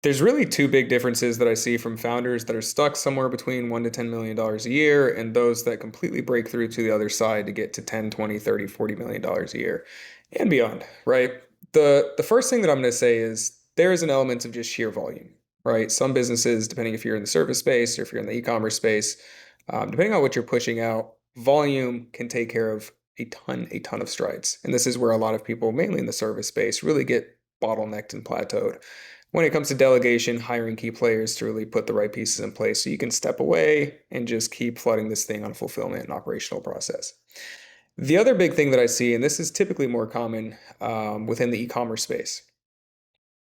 There's really two big differences that I see from founders that are stuck somewhere between $1 to $10 million a year and those that completely break through to the other side to get to 10, 20, 30, $40 million a year and beyond, right? The first thing that I'm going to say is there is an element of just sheer volume, right? Some businesses, depending if you're in the service space or if you're in the e-commerce space, depending on what you're pushing out, volume can take care of a ton of strides. And this is where a lot of people, mainly in the service space, really get bottlenecked and plateaued when it comes to delegation, hiring key players to really put the right pieces in place so you can step away and just keep flooding this thing on fulfillment and operational process. The other big thing that I see, and this is typically more common within the e-commerce space,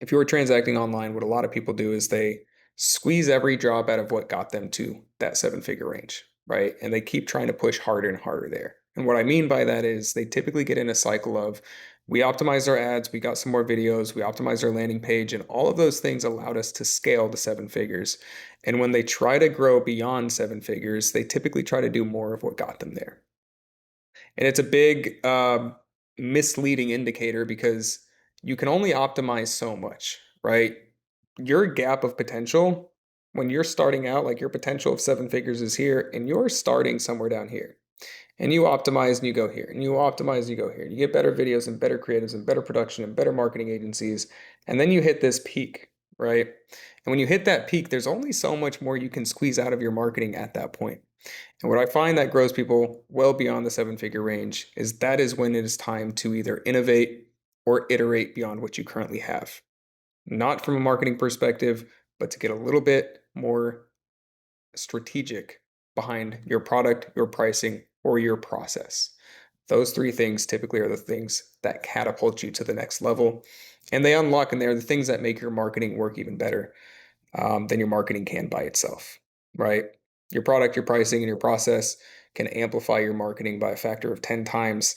if you were transacting online, what a lot of people do is they squeeze every job out of what got them to that seven-figure range, right? And they keep trying to push harder and harder there. And what I mean by that is they typically get in a cycle of we optimized our ads, we got some more videos, we optimized our landing page, and all of those things allowed us to scale to seven figures. And when they try to grow beyond seven figures, they typically try to do more of what got them there. And it's a big misleading indicator because you can only optimize so much, right? Your gap of potential, when you're starting out, like your potential of seven figures is here, and you're starting somewhere down here. And you optimize and you go here, and you optimize and you go here. And you get better videos and better creatives and better production and better marketing agencies. And then you hit this peak, right? And when you hit that peak, there's only so much more you can squeeze out of your marketing at that point. And what I find that grows people well beyond the seven-figure range is that is when it is time to either innovate or iterate beyond what you currently have. Not from a marketing perspective, but to get a little bit more strategic behind your product, your pricing, or your process. Those three things typically are the things that catapult you to the next level. And they unlock, and they're the things that make your marketing work even better than your marketing can by itself, right? Your product, your pricing, and your process can amplify your marketing by a factor of 10 times.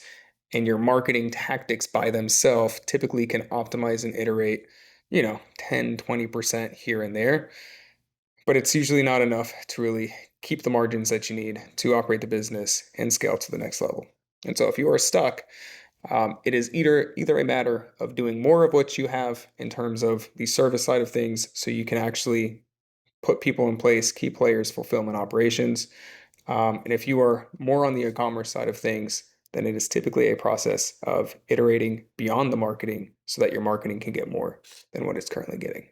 And your marketing tactics by themselves typically can optimize and iterate, 10, 20% here and there. But it's usually not enough to really keep the margins that you need to operate the business and scale to the next level. And so if you are stuck, it is either a matter of doing more of what you have in terms of the service side of things so you can actually put people in place, key players, fulfillment operations. And if you are more on the e-commerce side of things, then it is typically a process of iterating beyond the marketing so that your marketing can get more than what it's currently getting.